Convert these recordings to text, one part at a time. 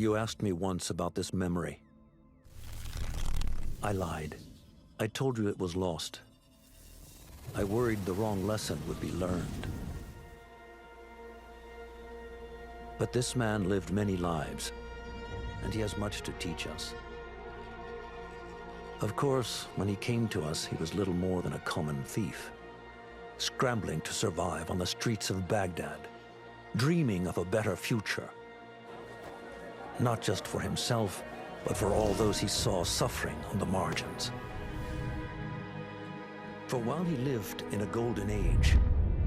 You asked me once about this memory. I lied. I told you it was lost. I worried the wrong lesson would be learned. But this man lived many lives, and he has much to teach us. Of course, when he came to us, he was little more than a common thief, scrambling to survive on the streets of Baghdad, dreaming of a better future. Not just for himself, but for all those he saw suffering on the margins. For while he lived in a golden age,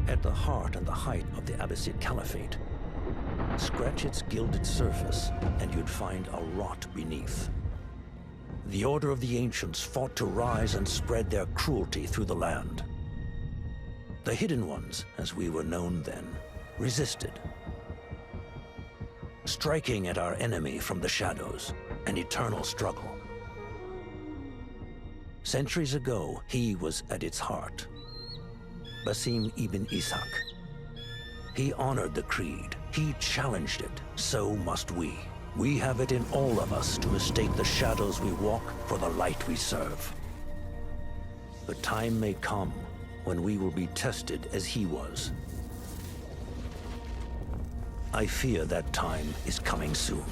at the heart and the height of the Abbasid Caliphate, scratch its gilded surface and you'd find a rot beneath. The Order of the Ancients fought to rise and spread their cruelty through the land. The Hidden Ones, as we were known then, resisted, striking at our enemy from the shadows, an eternal struggle. Centuries ago, he was at its heart. Basim ibn Ishaq. He honored the creed. He challenged it. So must we. We have it in all of us to mistake the shadows we walk for the light we serve. The time may come when we will be tested as he was. I fear that time is coming soon.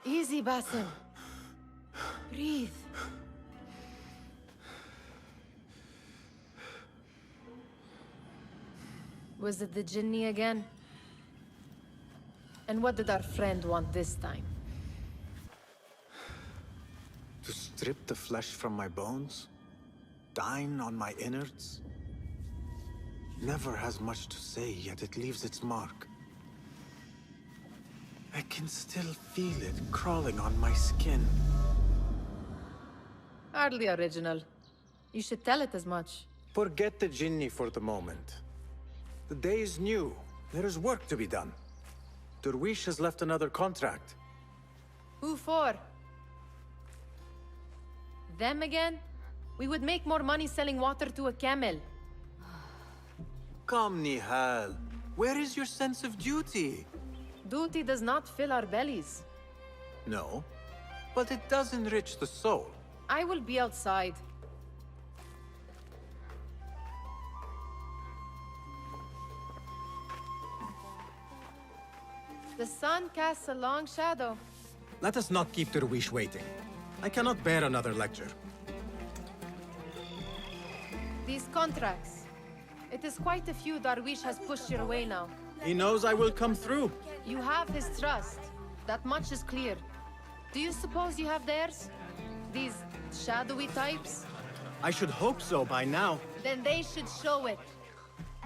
Easy, Basim. Breathe. Was it the Jinni again? And what did our friend want this time? To strip the flesh from my bones? Dine on my innards? Never has much to say, yet it leaves its mark. I can still feel it crawling on my skin. Hardly original. You should tell it as much. Forget the Jinni for the moment. The day is new. There is work to be done. Derwish has left another contract. Who for? Them again? We would make more money selling water to a camel. Come, Nihal. Where is your sense of duty? Duty does not fill our bellies. No, but it does enrich the soul. I will be outside. The sun casts a long shadow. Let us not keep Derwish waiting. I cannot bear another lecture. These contracts. It is quite a few Darwish has pushed your way now. He knows I will come through. You have his trust. That much is clear. Do you suppose you have theirs? These shadowy types? I should hope so by now. Then they should show it.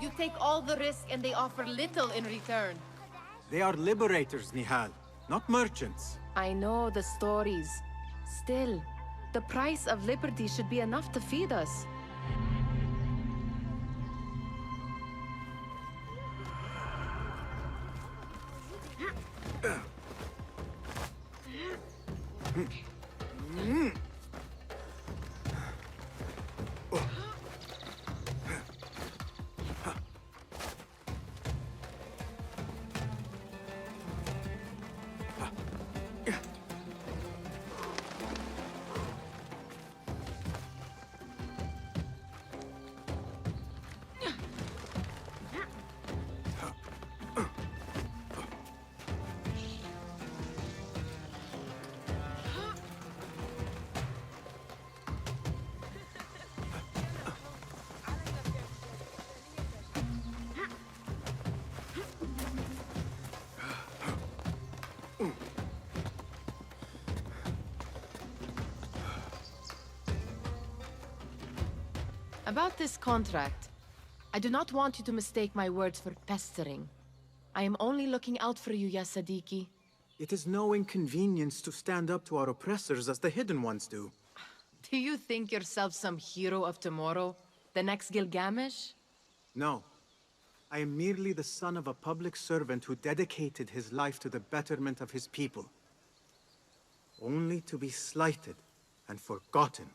You take all the risk and they offer little in return. They are liberators, Nihal, not merchants. I know the stories. Still, the price of liberty should be enough to feed us. About this contract, I do not want you to mistake my words for pestering. I am only looking out for you, ya Sadiki. It is no inconvenience to stand up to our oppressors as the Hidden Ones do. Do you think yourself some hero of tomorrow? The next Gilgamesh? No. I am merely the son of a public servant who dedicated his life to the betterment of his people. Only to be slighted and forgotten.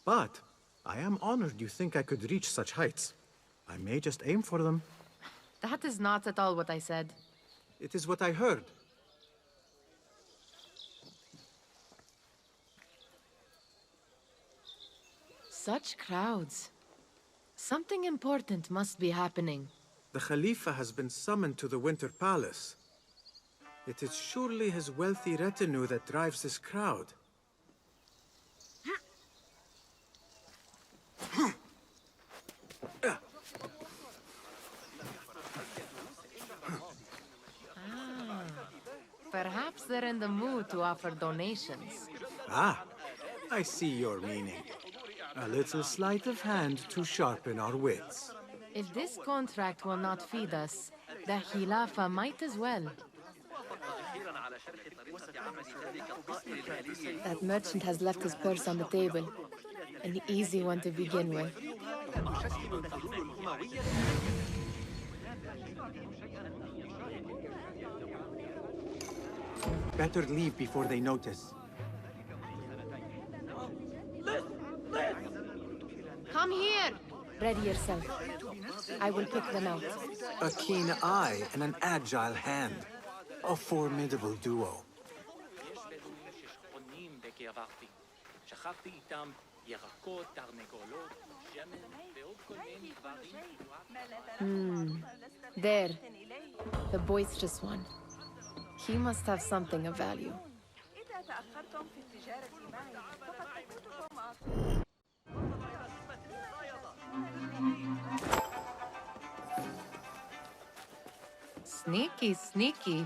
But I am honored you think I could reach such heights. I may just aim for them. That is not at all what I said. It is what I heard. Such crowds. Something important must be happening. The Khalifa has been summoned to the Winter Palace. It is surely his wealthy retinue that drives this crowd. Perhaps they're in the mood to offer donations. Ah, I see your meaning. A little sleight of hand to sharpen our wits. If this contract will not feed us, the Khilafa might as well. That merchant has left his purse on the table. An easy one to begin with. Better leave before they notice. Come here! Ready yourself. I will pick them out. A keen eye and an agile hand. A formidable duo. There. The boisterous one. He must have something of value. Sneaky, sneaky.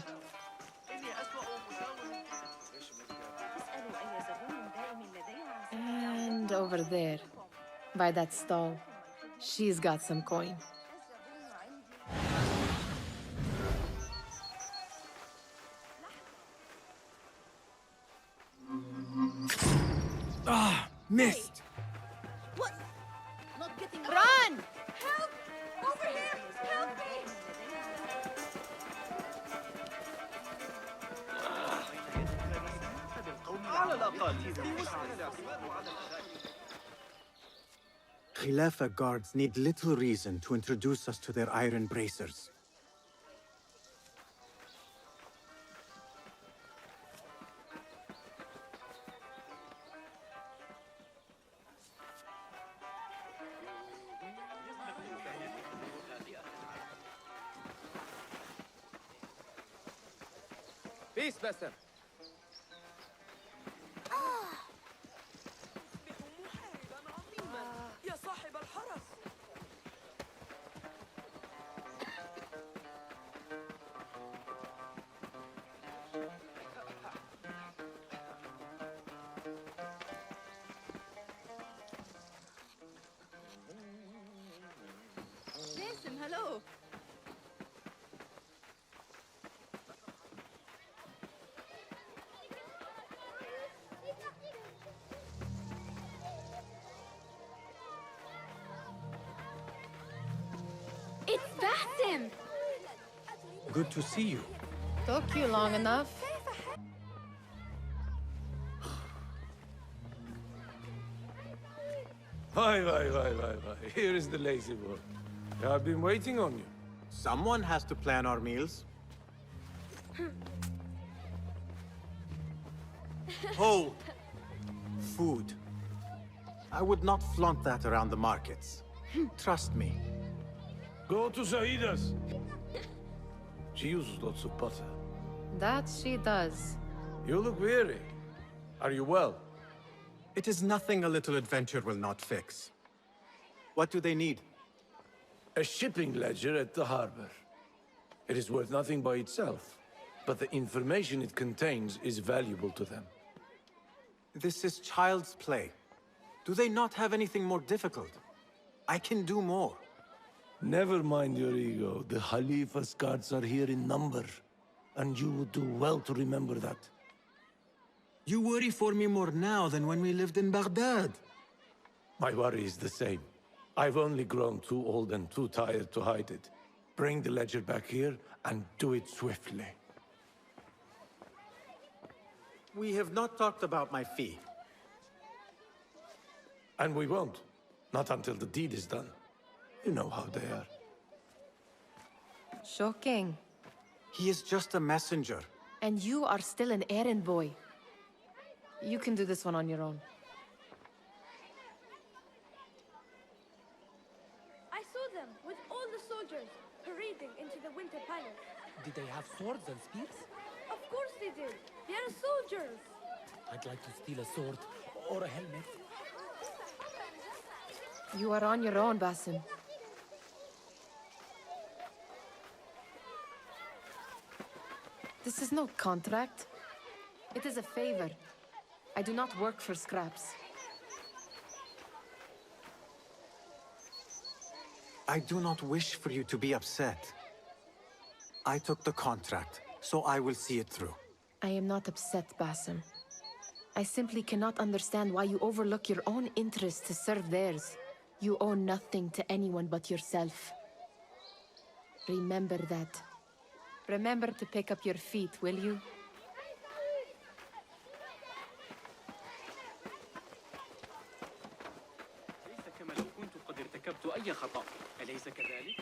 And over there, by that stall, she's got some coin. Missed! What? Not getting Run! Help! Over here! Help me! Khilafa guards need little reason to introduce us to their iron bracers. Peace, Bester. يا صاحب الحرس جاسم هلو It's Basim! Good to see you. Took you long enough. Hi. Here is the lazy boy. I've been waiting on you. Someone has to plan our meals. Hold! Food. I would not flaunt that around the markets. Trust me. Go to Zaida's. She uses lots of butter. That she does. You look weary. Are you well? It is nothing a little adventure will not fix. What do they need? A shipping ledger at the harbor. It is worth nothing by itself, but the information it contains is valuable to them. This is child's play. Do they not have anything more difficult? I can do more. Never mind your ego. The Khalifa's guards are here in number. And you would do well to remember that. You worry for me more now than when we lived in Baghdad. My worry is the same. I've only grown too old and too tired to hide it. Bring the ledger back here, and do it swiftly. We have not talked about my fee. And we won't. Not until the deed is done. You know how they are. Shocking. He is just a messenger. And you are still an errand boy. You can do this one on your own. I saw them with all the soldiers parading into the Winter Palace. Did they have swords and spears? Of course they did. They are soldiers. I'd like to steal a sword or a helmet. You are on your own, Basim. This is no contract. It is a favor. I do not work for scraps. I do not wish for you to be upset. I took the contract, so I will see it through. I am not upset, Basim. I simply cannot understand why you overlook your own interests to serve theirs. You owe nothing to anyone but yourself. Remember that. Remember to pick up your feet, will you? ليس كما لو كنت قد ارتكبت أي خطأ، أليس كذلك؟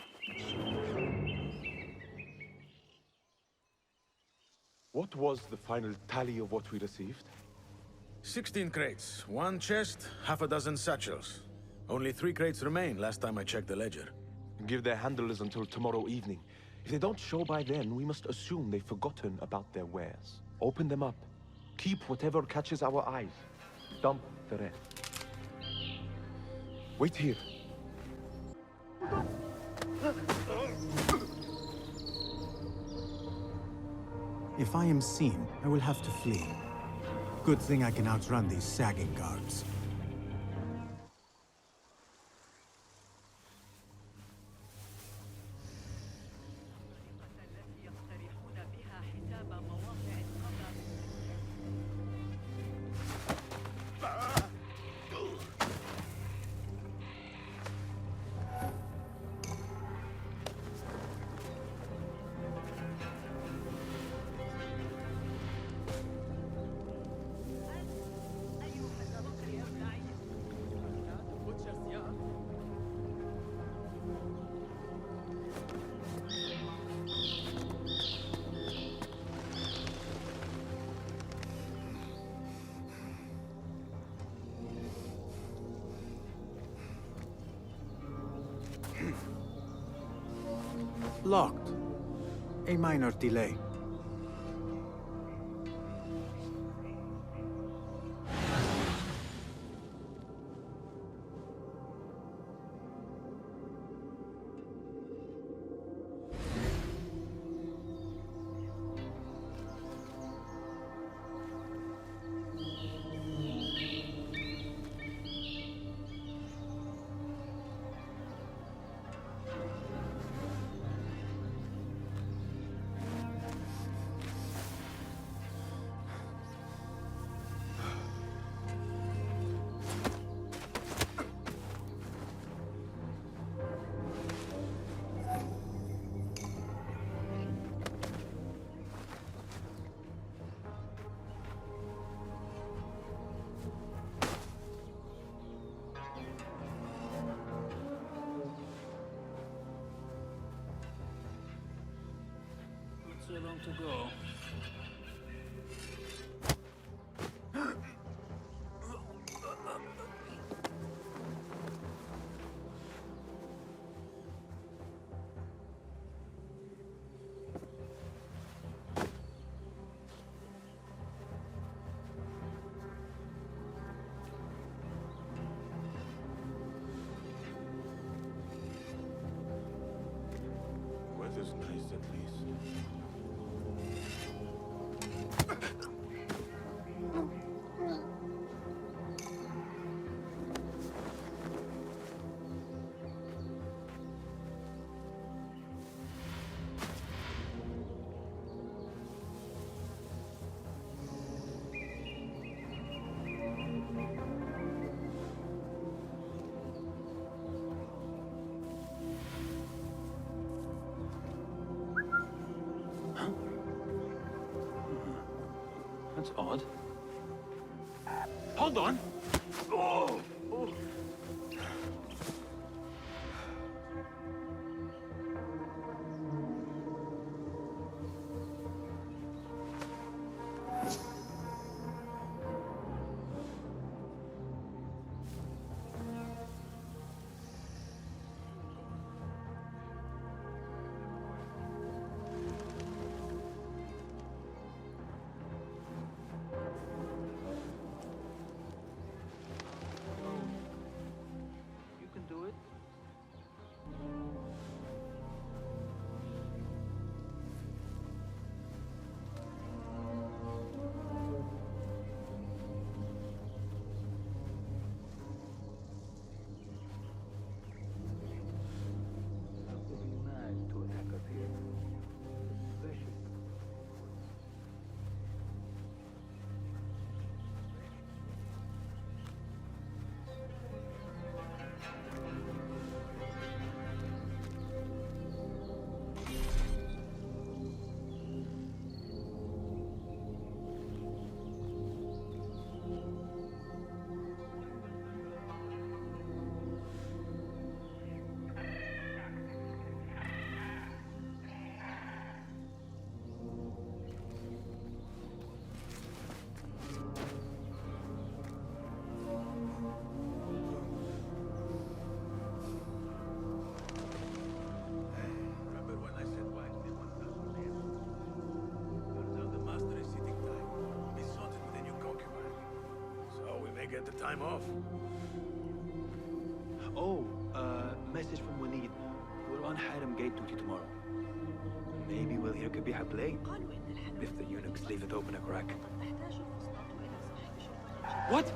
What was the final tally of what we received? 16 crates, 1 chest, half a dozen satchels. Only 3 crates remain last time I checked the ledger. Give their handlers until tomorrow evening. If they don't show by then, we must assume they've forgotten about their wares. Open them up. Keep whatever catches our eyes. Dump the rest. Wait here. If I am seen, I will have to flee. Good thing I can outrun these sagging guards. Locked. A minor delay. So long to go. Weather's nice at least. Sounds odd. Hold on! Oh! Oh. You can do it. It would be mad to attack us here. Especially. Remember when I said wisely 1,000 years? Turns out the master is sitting tight, besotted with a new concubine. So we may get the time off. Oh, message from Walid. We're on Harem Gate duty tomorrow. Maybe we'll hear Kabiha play. If the eunuchs leave it open a crack. What?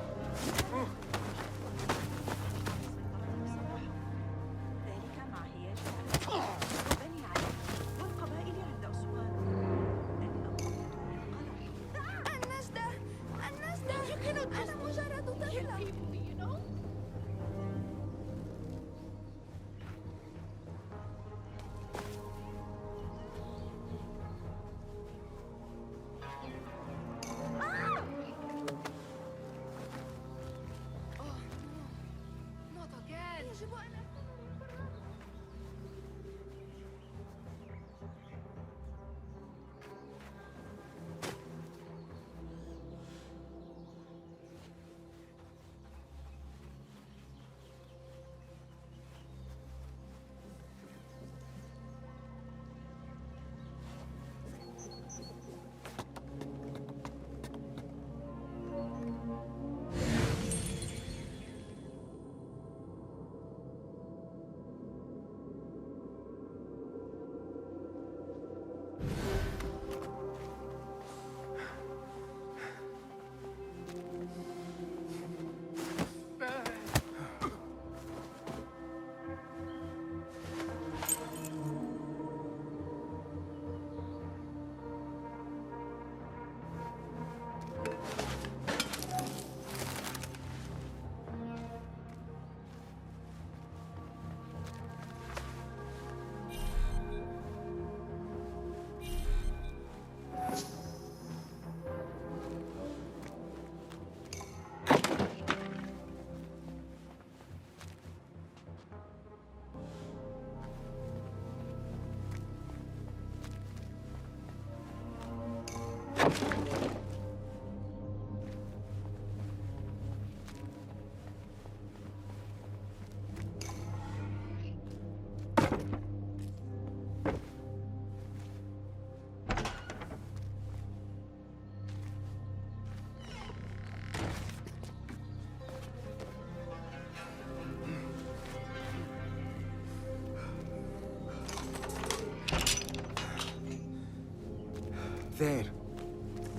There.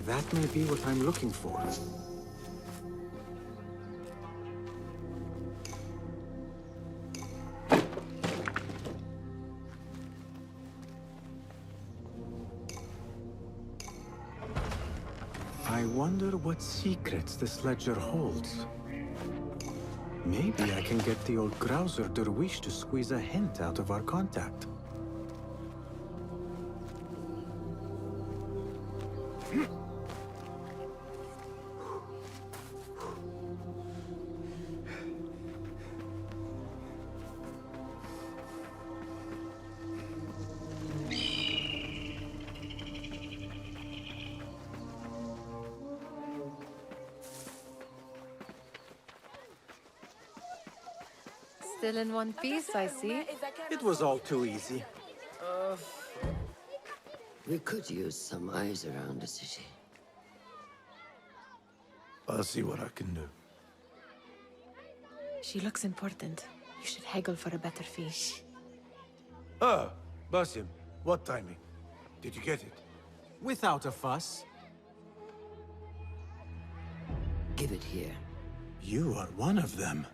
That may be what I'm looking for. I wonder what secrets this ledger holds. Maybe I can get the old grouser Derwish to squeeze a hint out of our contact. Still in one piece, I see. It was all too easy. We could use some eyes around the city. I'll see what I can do. She looks important. You should haggle for a better fee. Ah, Basim, what timing? Did you get it? Without a fuss. Give it here. You are one of them.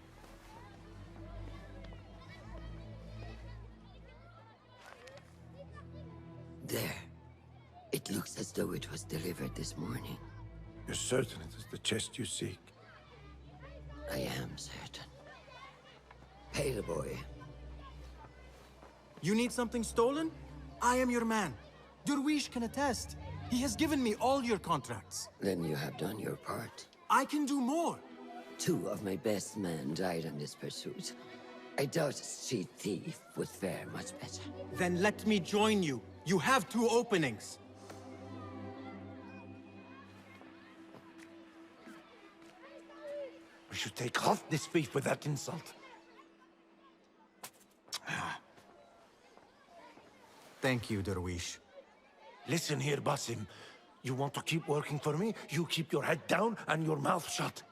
There. It looks as though it was delivered this morning. You're certain it is the chest you seek? I am certain. Pay the boy. You need something stolen? I am your man. Durwish can attest. He has given me all your contracts. Then you have done your part. I can do more. 2 of my best men died in this pursuit. I doubt a street thief would fare much better. Then let me join you. You have 2 openings. We should take half this beef with that insult. Thank you, Durwish. Listen here, Basim. You want to keep working for me? You keep your head down and your mouth shut.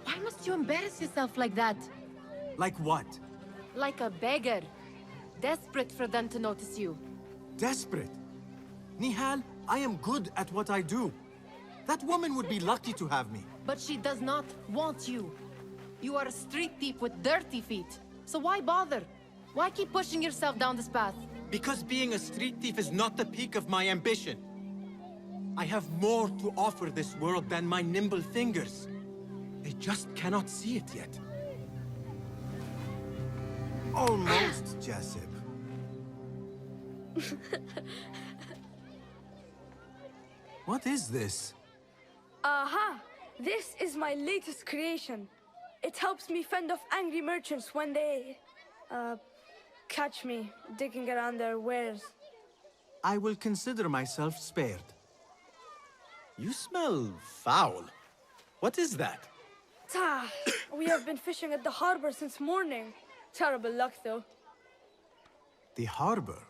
Why must you embarrass yourself like that? Like what? Like a beggar. Desperate for them to notice you. Desperate? Nihal, I am good at what I do. That woman would be lucky to have me. But she does not want you. You are a street thief with dirty feet. So why bother? Why keep pushing yourself down this path? Because being a street thief is not the peak of my ambition. I have more to offer this world than my nimble fingers. They just cannot see it yet. Almost, Jessup. What is this? Aha! This is my latest creation. It helps me fend off angry merchants when they... catch me digging around their wares. I will consider myself spared. You smell foul. What is that? Tah! We have been fishing at the harbor since morning. Terrible luck, though. The harbor?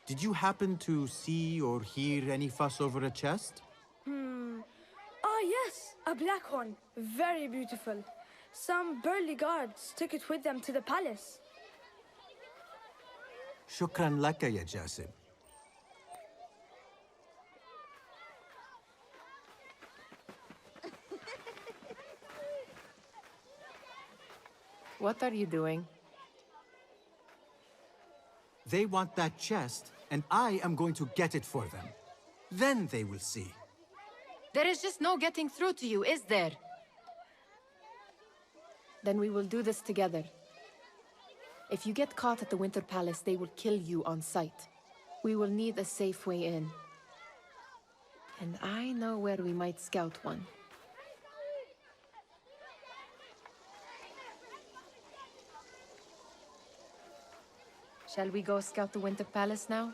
Did you happen to see or hear any fuss over a chest? Ah, yes, a black one. Very beautiful. Some burly guards took it with them to the palace. Shukran laka, ya Jasib. What are you doing? They want that chest, and I am going to get it for them. Then they will see. There is just no getting through to you, is there? Then we will do this together. If you get caught at the Winter Palace, they will kill you on sight. We will need a safe way in. And I know where we might scout one. Shall we go scout the Winter Palace now?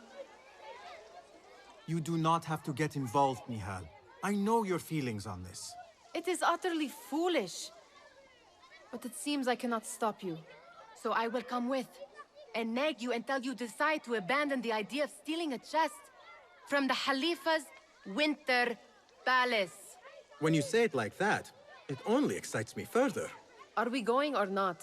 You do not have to get involved, Nihal. I know your feelings on this. It is utterly foolish. But it seems I cannot stop you. So I will come with, and nag you until you decide to abandon the idea of stealing a chest from the Khalifa's Winter Palace. When you say it like that, it only excites me further. Are we going or not?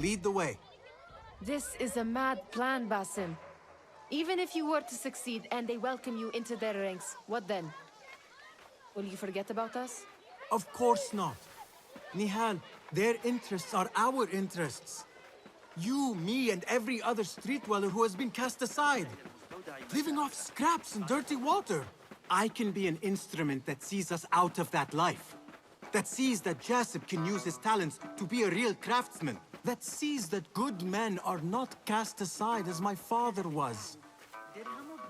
Lead the way. This is a mad plan, Basim. Even if you were to succeed and they welcome you into their ranks, what then? Will you forget about us? Of course not. Nihal, their interests are our interests. You, me, and every other street dweller who has been cast aside. Living off scraps and dirty water. I can be an instrument that sees us out of that life. That sees that Jasip can use his talents to be a real craftsman. That sees that good men are not cast aside as my father was.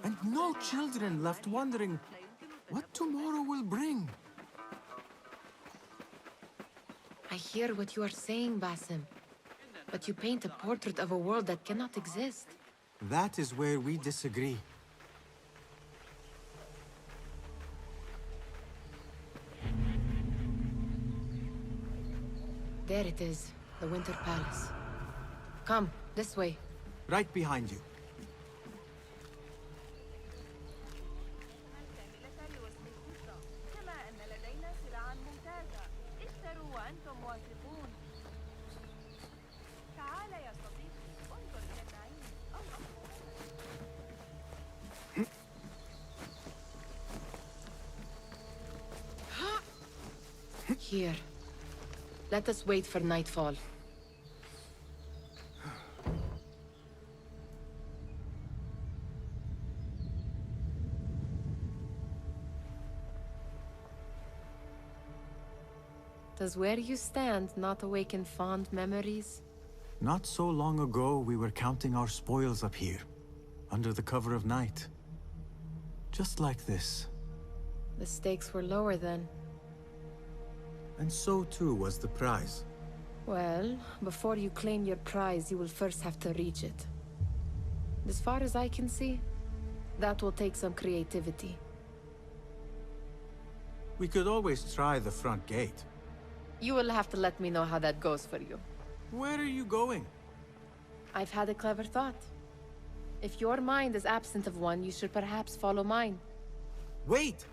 And no children left wondering what tomorrow will bring. I hear what you are saying, Basim. But you paint a portrait of a world that cannot exist. That is where we disagree. There it is, the Winter Palace. Come, this way. Right behind you. Here. Let us wait for nightfall. Does where you stand not awaken fond memories? Not so long ago, we were counting our spoils up here, under the cover of night. Just like this. The stakes were lower then. And so too was the prize. Well, before you claim your prize, you will first have to reach it. As far as I can see, that will take some creativity. We could always try the front gate. You will have to let me know how that goes for you. Where are you going? I've had a clever thought. If your mind is absent of one, you should perhaps follow mine. Wait!